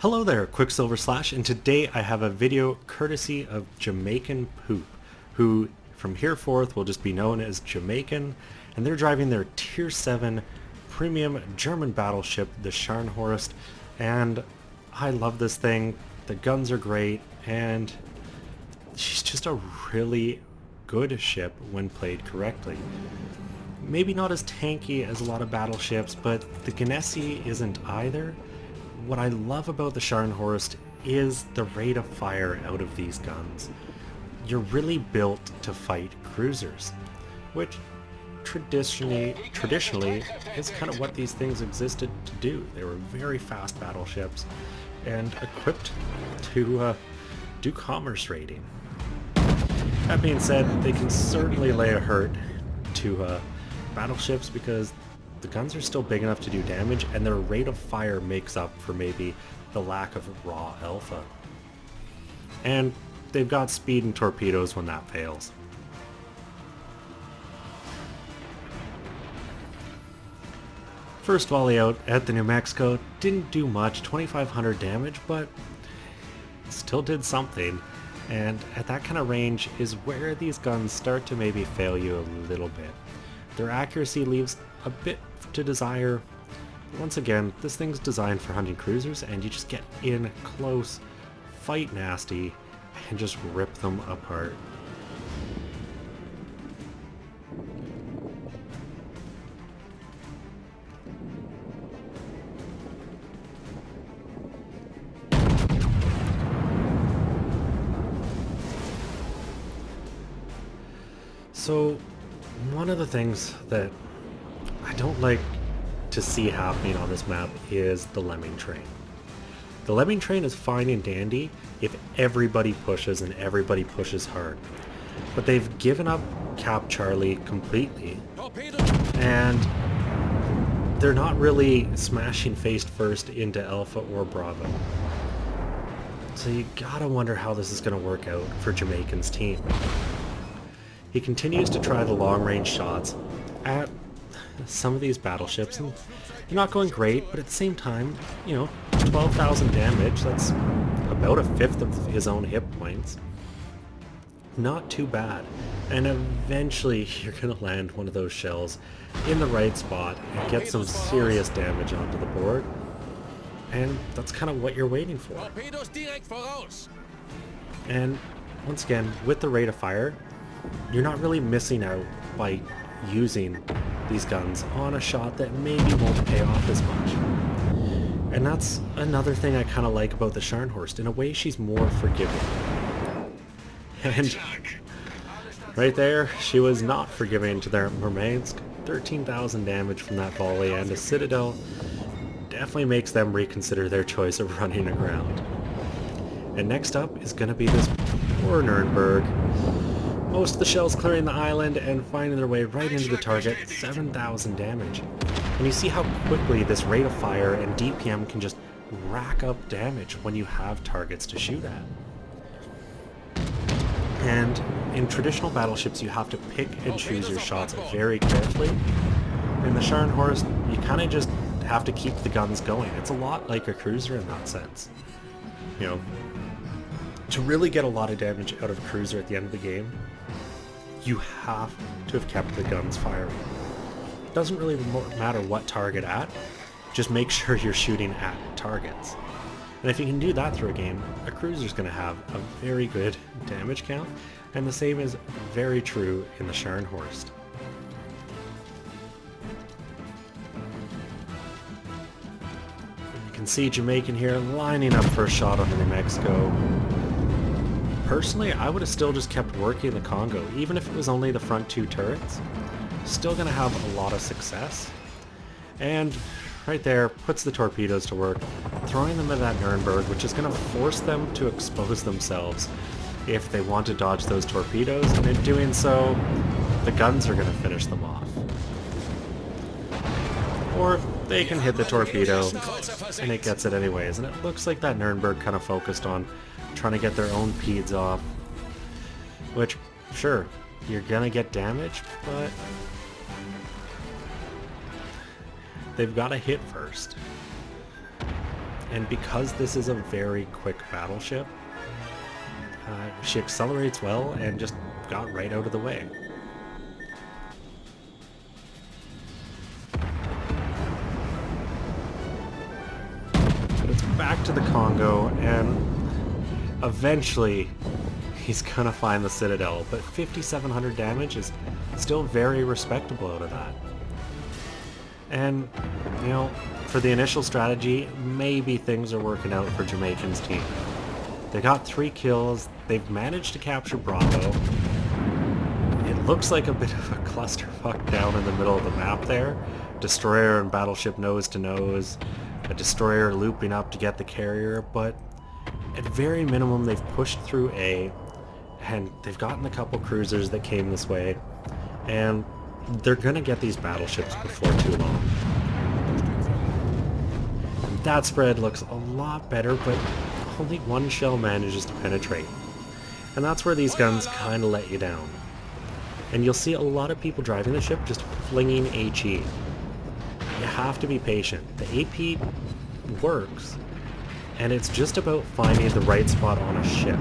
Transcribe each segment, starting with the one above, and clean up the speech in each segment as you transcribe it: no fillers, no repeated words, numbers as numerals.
Hello there, Qckslvrslash, and today I have a video courtesy of Jamaican Poop, who from here forth will just be known as Jamaican, and they're driving their Tier 7 premium German battleship, the Scharnhorst, and I love this thing. The guns are great, and she's just a really good ship when played correctly. Maybe not as tanky as a lot of battleships, but the Genesi isn't either. What I love about the Scharnhorst is the rate of fire out of these guns. You're really built to fight cruisers, which traditionally is kind of what these things existed to do. They were very fast battleships and equipped to do commerce raiding. That being said, they can certainly lay a hurt to battleships because the guns are still big enough to do damage, and their rate of fire makes up for maybe the lack of raw alpha. And they've got speed and torpedoes when that fails. First volley out at the New Mexico didn't do much, 2,500 damage, but still did something. And at that kind of range is where these guns start to maybe fail you a little bit. Their accuracy leaves a bit to desire. Once again, this thing's designed for hunting cruisers, and you just get in close, fight nasty, and just rip them apart. So, one of the things that I don't like to see happening on this map is the lemming train. The lemming train is fine and dandy if everybody pushes and everybody pushes hard. But they've given up Cap Charlie completely, and they're not really smashing face first into Alpha or Bravo. So you gotta wonder how this is gonna work out for Jamaican's team. He continues to try the long-range shots at some of these battleships, and they're not going great, but at the same time, 12,000 damage, that's about a fifth of his own hit points. Not too bad. And eventually you're going to land one of those shells in the right spot and get some serious damage onto the board. And that's kind of what you're waiting for. And once again, with the rate of fire, you're not really missing out by using these guns on a shot that maybe won't pay off as much. And that's another thing I kind of like about the Scharnhorst. In a way, she's more forgiving. And right there, she was not forgiving to their Murmansk. 13,000 damage from that volley, and a Citadel definitely makes them reconsider their choice of running aground. And next up is going to be this poor Nuremberg. Most of the shells clearing the island and finding their way right into the target, 7,000 damage. And you see how quickly this rate of fire and DPM can just rack up damage when you have targets to shoot at. And in traditional battleships, you have to pick and choose your shots very carefully. In the Scharnhorst, you kind of just have to keep the guns going. It's a lot like a cruiser in that sense. To really get a lot of damage out of a cruiser at the end of the game, you have to have kept the guns firing. It doesn't really matter what target at, just make sure you're shooting at targets. And if you can do that through a game, a cruiser's going to have a very good damage count, and the same is very true in the Scharnhorst. You can see Jamaican here lining up for a shot on the New Mexico. Personally, I would have still just kept working the Congo, even if it was only the front two turrets. Still going to have a lot of success. And right there, puts the torpedoes to work, throwing them at that Nuremberg, which is going to force them to expose themselves if they want to dodge those torpedoes, and in doing so, the guns are going to finish them off. Or they can hit the torpedo, and it gets it anyways, and it looks like that Nuremberg kind of focused on trying to get their own PEDs off, which, sure, you're gonna get damage, but they've got to hit first. And because this is a very quick battleship, she accelerates well and just got right out of the way. But it's back to the Congo, and eventually he's gonna find the Citadel, but 5,700 damage is still very respectable out of that. And, you know, for the initial strategy, maybe things are working out for Jamaican's team. They got 3 kills, they've managed to capture Bravo. It looks like a bit of a clusterfuck down in the middle of the map there. Destroyer and battleship nose to nose, a destroyer looping up to get the carrier, but at very minimum they've pushed through A, and they've gotten a couple cruisers that came this way, and they're gonna get these battleships before too long. And that spread looks a lot better, but only 1 shell manages to penetrate. And that's where these guns kinda let you down. And you'll see a lot of people driving the ship just flinging HE. You have to be patient. The AP works, and it's just about finding the right spot on a ship.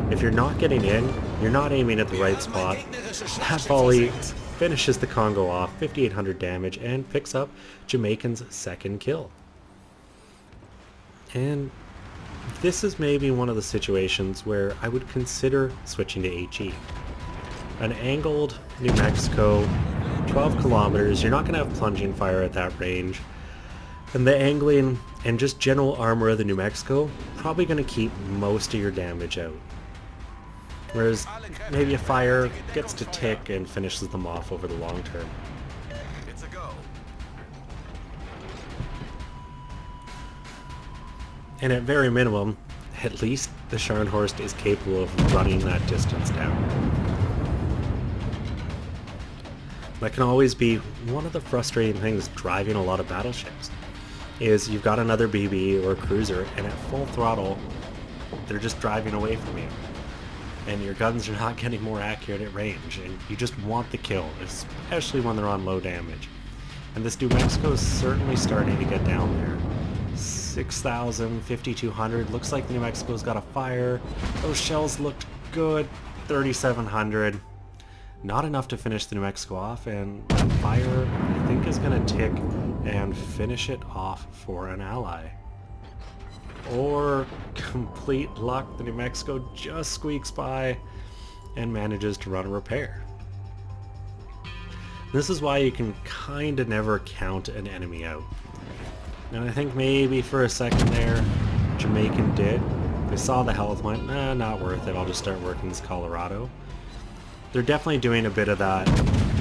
If you're not getting in, you're not aiming at the right spot. That volley finishes the Congo off, 5,800 damage, and picks up Jamaican's 2nd kill. And this is maybe one of the situations where I would consider switching to HE. An angled New Mexico, 12 kilometers, you're not going to have plunging fire at that range. And the angling and just general armor of the New Mexico probably going to keep most of your damage out. Whereas maybe a fire gets to tick and finishes them off over the long term. It's a go. And at very minimum, at least the Scharnhorst is capable of running that distance down. That can always be one of the frustrating things driving a lot of battleships, is you've got another BB or a cruiser, and at full throttle, they're just driving away from you. And your guns are not getting more accurate at range, and you just want the kill, especially when they're on low damage. And this New Mexico is certainly starting to get down there. 6,000, 5,200, looks like the New Mexico's got a fire. Those shells looked good, 3,700. Not enough to finish the New Mexico off, and that fire, I think, is going to tick and finish it off for an ally. Or complete luck, the New Mexico just squeaks by and manages to run a repair. This is why you can kind of never count an enemy out. And I think maybe for a second there, Jamaican did. They saw the health, went, nah, not worth it, I'll just start working this Colorado. They're definitely doing a bit of that,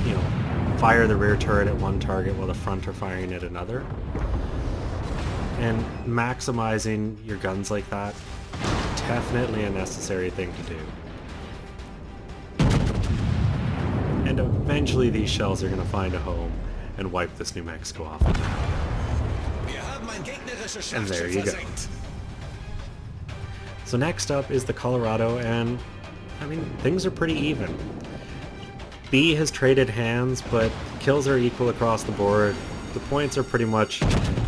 you know, fire the rear turret at one target while the front are firing at another. And maximizing your guns like that, definitely a necessary thing to do. And eventually these shells are going to find a home and wipe this New Mexico off the map. And there you go. So next up is the Colorado, and I mean, things are pretty even. B has traded hands, but kills are equal across the board. The points are pretty much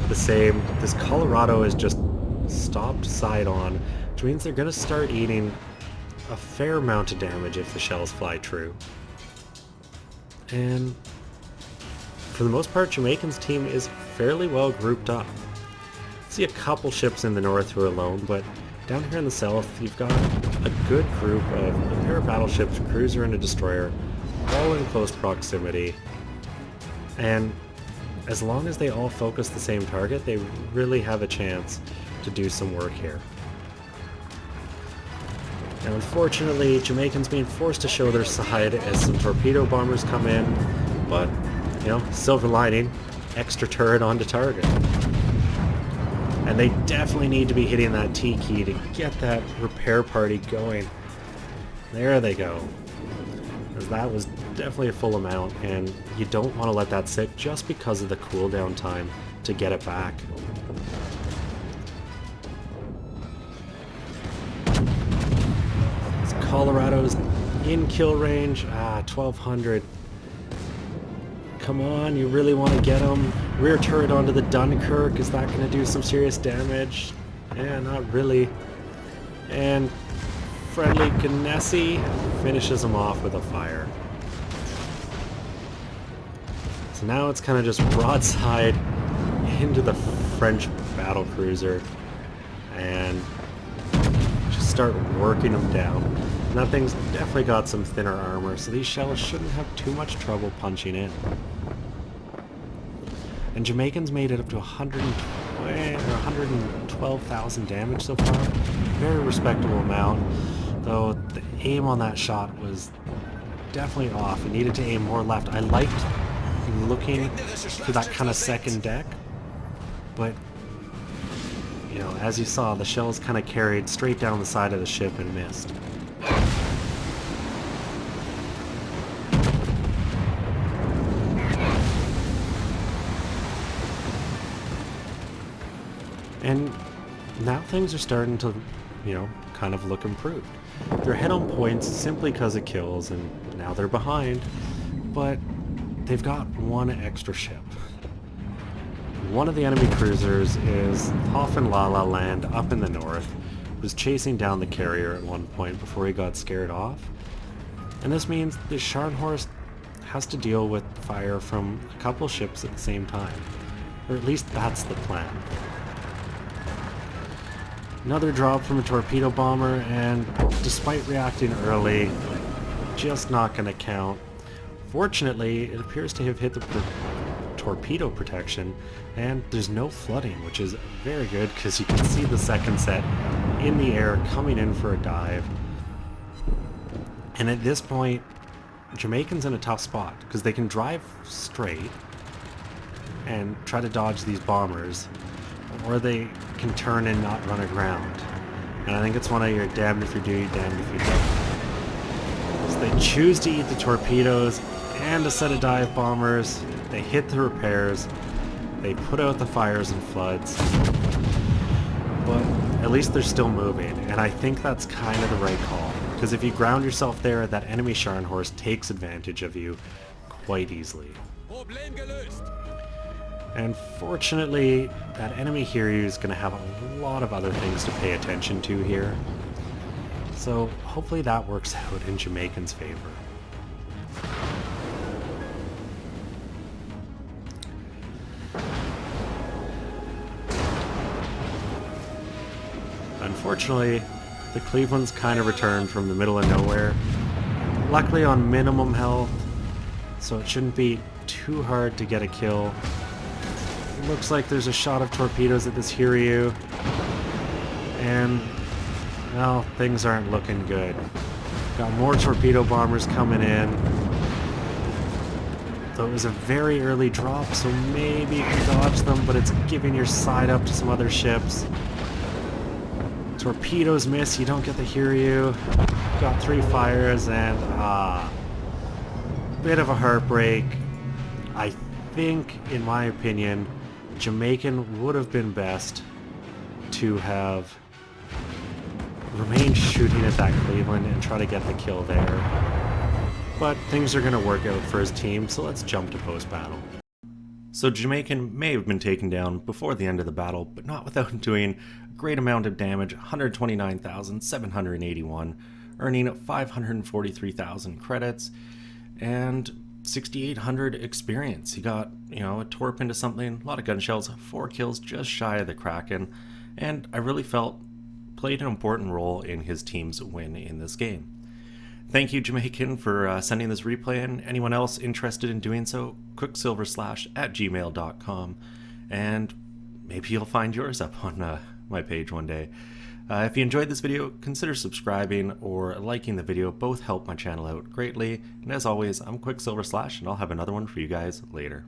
the same. This Colorado is just stopped side on, which means they're going to start eating a fair amount of damage if the shells fly true. And for the most part, Jamaican's team is fairly well grouped up. See a couple ships in the north who are alone, but down here in the south, you've got a good group of a pair of battleships, a cruiser and a destroyer, all in close proximity. And as long as they all focus the same target, they really have a chance to do some work here. Now unfortunately, Jamaicans being forced to show their side as some torpedo bombers come in, but, you know, silver lining, extra turret onto target. And they definitely need to be hitting that T key to get that repair party going. There they go. Because that was definitely a full amount, and you don't want to let that sit just because of the cooldown time to get it back. This Colorado's in kill range. 1,200. Come on, you really want to get him. Rear turret onto the Dunkirk. Is that going to do some serious damage? Yeah, not really. And friendly Ganesi finishes him off with a fire. So now it's kind of just broadside into the French battle cruiser and just start working them down. And that thing's definitely got some thinner armor, so these shells shouldn't have too much trouble punching in. And Jamaicans made it up to 112,000 damage so far. Very respectable amount, though the aim on that shot was definitely off. It needed to aim more left. I liked looking for that kind of second deck, but you know, as you saw, the shells kind of carried straight down the side of the ship and missed. And now things are starting to, you know, kind of look improved. They're ahead on points simply because of kills, and now they're behind, but they've got one extra ship. One of the enemy cruisers is off in La La Land up in the north, was chasing down the carrier at one point before he got scared off. And this means the Scharnhorst has to deal with fire from a couple ships at the same time. Or at least that's the plan. Another drop from a torpedo bomber, and despite reacting early, just not going to count. Fortunately, it appears to have hit the torpedo protection, and there's no flooding, which is very good because you can see the second set in the air coming in for a dive. And at this point, Jamaican's in a tough spot because they can drive straight and try to dodge these bombers, or they can turn and not run aground. And I think it's one of your damned if you do, damned if you don't. So they choose to eat the torpedoes and a set of dive bombers. They hit the repairs. They put out the fires and floods. But at least they're still moving, and I think that's kind of the right call. Because if you ground yourself there, that enemy Scharnhorst takes advantage of you quite easily. And fortunately, that enemy Hiryu is going to have a lot of other things to pay attention to here. So hopefully that works out in Jamaican's favor. Unfortunately, the Cleveland's kind of returned from the middle of nowhere. Luckily on minimum health, so it shouldn't be too hard to get a kill. Looks like there's a shot of torpedoes at this Hiryu, and well, things aren't looking good. Got more torpedo bombers coming in, though it was a very early drop, so maybe you can dodge them, but it's giving your side up to some other ships. Torpedoes miss, you don't get the Hiryu. Got 3 fires, and bit of a heartbreak. I think, in my opinion, Jamaican would have been best to have remained shooting at that Cleveland and try to get the kill there. But things are going to work out for his team, so let's jump to post-battle. So Jamaican may have been taken down before the end of the battle, but not without doing a great amount of damage, 129,781, earning 543,000 credits, and 6,800 experience. He got, you know, a torp into something, a lot of gun shells, 4 kills just shy of the Kraken, and I really felt played an important role in his team's win in this game. Thank you, Jamaican, for sending this replay, and anyone else interested in doing so, Qckslvrslash@gmail.com, and maybe you'll find yours up on my page one day. If you enjoyed this video, consider subscribing or liking the video. Both help my channel out greatly. And as always, I'm Qckslvrslash, and I'll have another one for you guys later.